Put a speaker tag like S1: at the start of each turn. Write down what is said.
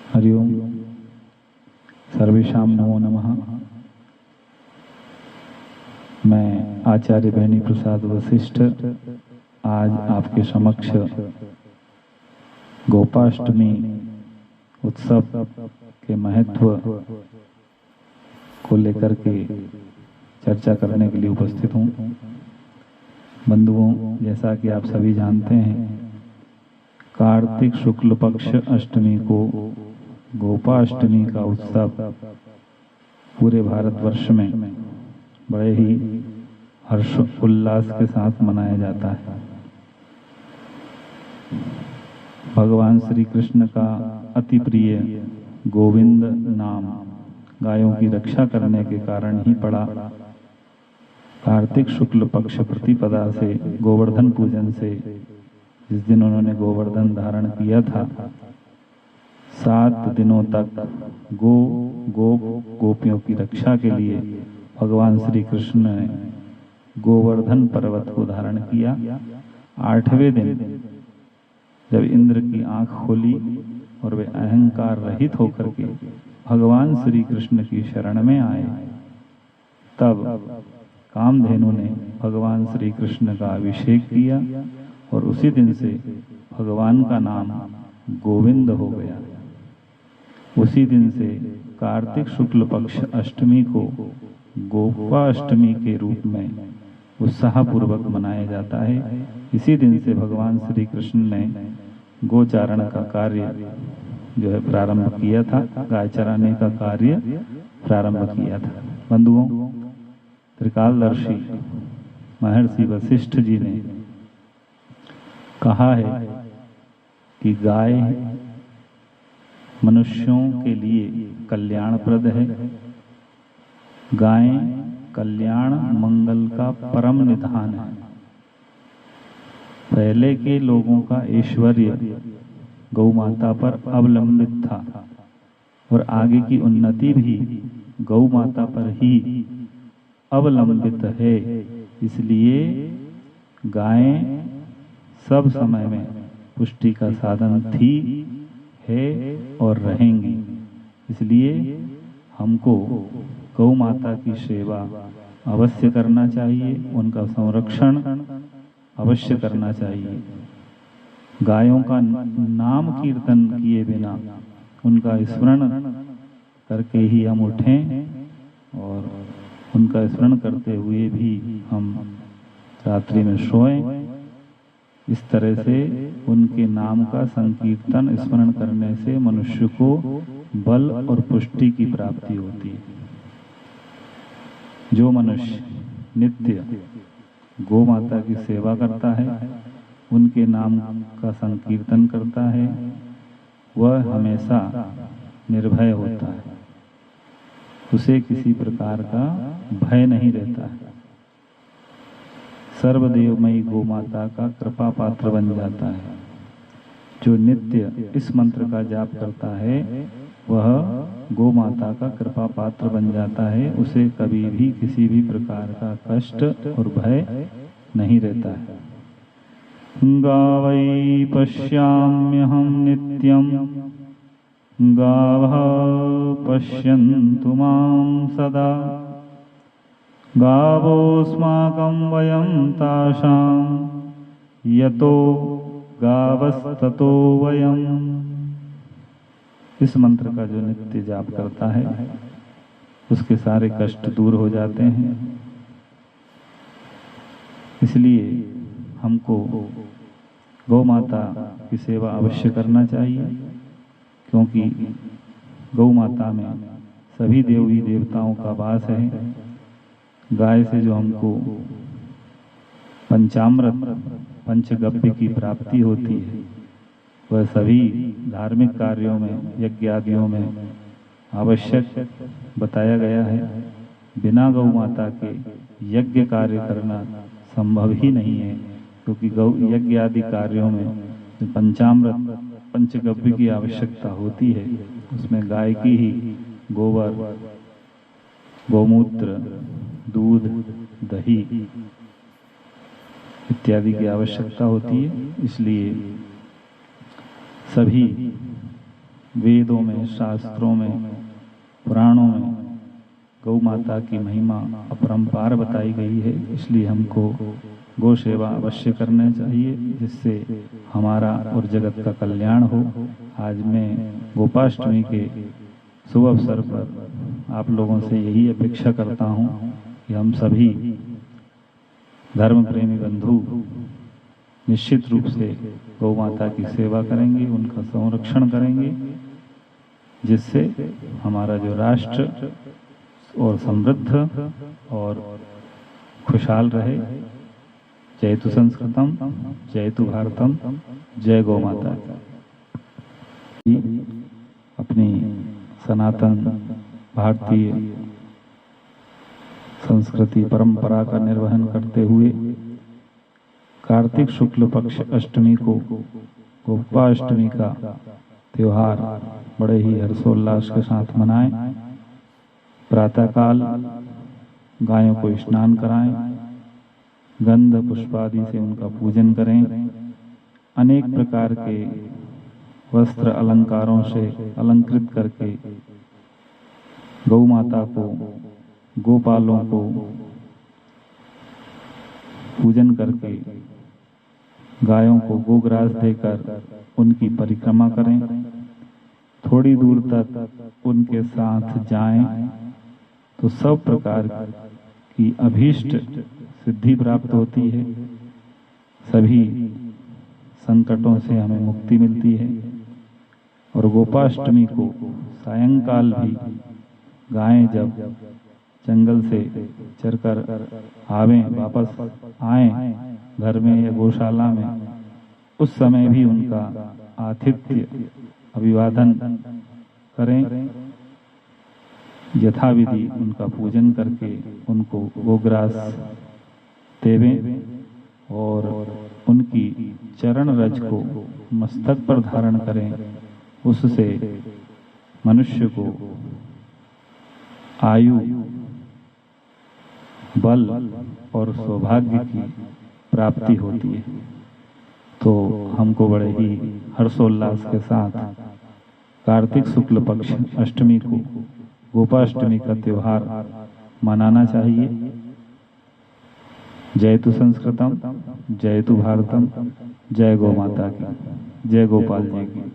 S1: हरिओम। सर्वेषां नमो नमः। मैं आचार्य बेनी प्रसाद वशिष्ठ आज आपके समक्ष गोपाष्टमी उत्सव के महत्व को लेकर के चर्चा करने के लिए उपस्थित हूँ। बंधुओं, जैसा कि आप सभी जानते हैं, कार्तिक शुक्ल पक्ष अष्टमी को गोपाष्टमी का उत्सव पूरे भारतवर्ष में बड़े ही हर्ष उल्लास के साथ मनाया जाता है। भगवान श्री कृष्ण का अति प्रिय गोविंद नाम गायों की रक्षा करने के कारण ही पड़ा। कार्तिक शुक्ल पक्ष प्रतिपदा से गोवर्धन पूजन से, जिस दिन उन्होंने गोवर्धन धारण किया था, 7 दिनों तक गोपियों की रक्षा के लिए भगवान श्री कृष्ण ने गोवर्धन पर्वत को धारण किया। 8वें दिन जब इंद्र की आंख खोली और वे अहंकार रहित होकर के भगवान श्री कृष्ण की शरण में आए, तब कामधेनु ने भगवान श्री कृष्ण का अभिषेक किया और उसी दिन से भगवान का नाम गोविंद हो गया। उसी दिन से कार्तिक शुक्ल पक्ष अष्टमी को गोपाष्टमी के रूप में उत्साहपूर्वक मनाया जाता है। इसी दिन से भगवान श्री कृष्ण ने गोचारण का कार्य जो है प्रारंभ किया था, गाय चराने का कार्य प्रारंभ किया था। बंधुओं, त्रिकालदर्शी महर्षि वशिष्ठ जी ने कहा है कि गाय मनुष्यों के लिए कल्याणप्रद है। गाय कल्याण मंगल का परम निधान है। पहले के लोगों का ऐश्वर्य गौ माता पर अवलंबित था और आगे की उन्नति भी गौ माता पर ही अवलंबित है। इसलिए गायें सब समय में पुष्टि का साधन थी, है और रहेंगी। इसलिए हमको गौ माता की सेवा अवश्य करना चाहिए, उनका संरक्षण अवश्य करना चाहिए। गायों का नाम कीर्तन किए बिना उनका स्मरण करके ही हम उठें और उनका स्मरण करते हुए भी हम रात्रि में सोएं। इस तरह से उनके नाम का संकीर्तन स्मरण करने से मनुष्य को बल और पुष्टि की प्राप्ति होती है। जो मनुष्य नित्य गौ माता की सेवा करता है, उनके नाम का संकीर्तन करता है, वह हमेशा निर्भय होता है। उसे किसी प्रकार का भय नहीं रहता है। सर्वदेवमयी गौ माता का कृपा पात्र बन जाता है। जो नित्य इस मंत्र का जाप करता है, वह गौ माता का कृपा पात्र बन जाता है। उसे कभी भी किसी भी प्रकार का कष्ट और भय नहीं रहता है। गावै पश्याम्यहं नित्यं गावः पश्यन्तु मां सदा गावोऽस्माकं वयं तासां यतो गावस्ततो वयम्। इस मंत्र का जो नित्य जाप करता है, उसके सारे कष्ट दूर हो जाते हैं। इसलिए हमको गौ माता की सेवा अवश्य करना चाहिए, क्योंकि गौ माता में सभी देवी देवताओं का वास है। गाय से जो हमको पंचामृत पंचगव्य की प्राप्ति होती है, वह सभी धार्मिक कार्यों में, यज्ञ आदियों में आवश्यक बताया गया है। बिना गौ माता के यज्ञ कार्य करना संभव ही नहीं है, क्योंकि गौ यज्ञ आदि कार्यों में पंचामृत पंचगव्य की आवश्यकता होती है। उसमें गाय की ही गोबर, गोमूत्र, दूध, दही इत्यादि की आवश्यकता होती है। इसलिए सभी वेदों में, शास्त्रों में, पुराणों में गौ माता की महिमा अपरंपार बताई गई है। इसलिए हमको गौ सेवा अवश्य करना चाहिए, जिससे हमारा और जगत का कल्याण हो। आज मैं गोपाष्टमी के शुभ अवसर पर आप लोगों से यही अपेक्षा करता हूँ कि हम सभी धर्म प्रेमी बंधु निश्चित रूप से गौ माता की सेवा करेंगे, उनका संरक्षण करेंगे, जिससे हमारा जो राष्ट्र और समृद्ध और खुशहाल रहे। जयतु संस्कृतम, जयतु भारतम, जय गौ माता। अपनी सनातन भारतीय संस्कृति परंपरा का निर्वहन करते हुए कार्तिक शुक्ल पक्ष अष्टमी को गोपाष्टमी का त्योहार बड़े ही हर्षोल्लास के साथ मनाएं। प्रातःकाल गायों को स्नान कराएं, गंध पुष्पादि से उनका पूजन करें, अनेक प्रकार के वस्त्र अलंकारों से अलंकृत करके गौ माता को, गोपालों को पूजन करके गायों को गोग्रास देकर उनकी परिक्रमा करें। थोड़ी दूर तक उनके साथ जाएं तो सब प्रकार की अभीष्ट सिद्धि प्राप्त होती है, सभी संकटों से हमें मुक्ति मिलती है। और गोपाष्टमी को सायंकाल भी गायें जब जंगल से चरकर आवें, वापस आएं घर में या गौशाला में, उस समय भी उनका आतिथ्य अभिवादन करें, यथाविधि उनका पूजन करके उनको गोग्रास देवें और उनकी चरण रज को मस्तक पर धारण करें। उससे मनुष्य को आयु, बल और सौभाग्य की प्राप्ति होती है। तो हमको बड़े ही हर्षोल्लास के साथ कार्तिक शुक्ल पक्ष अष्टमी को, गोपाष्टमी का त्योहार मनाना चाहिए। जयतु संस्कृतम, जयतु भारतम, जय गौ माता की, जय गोपाल जी की।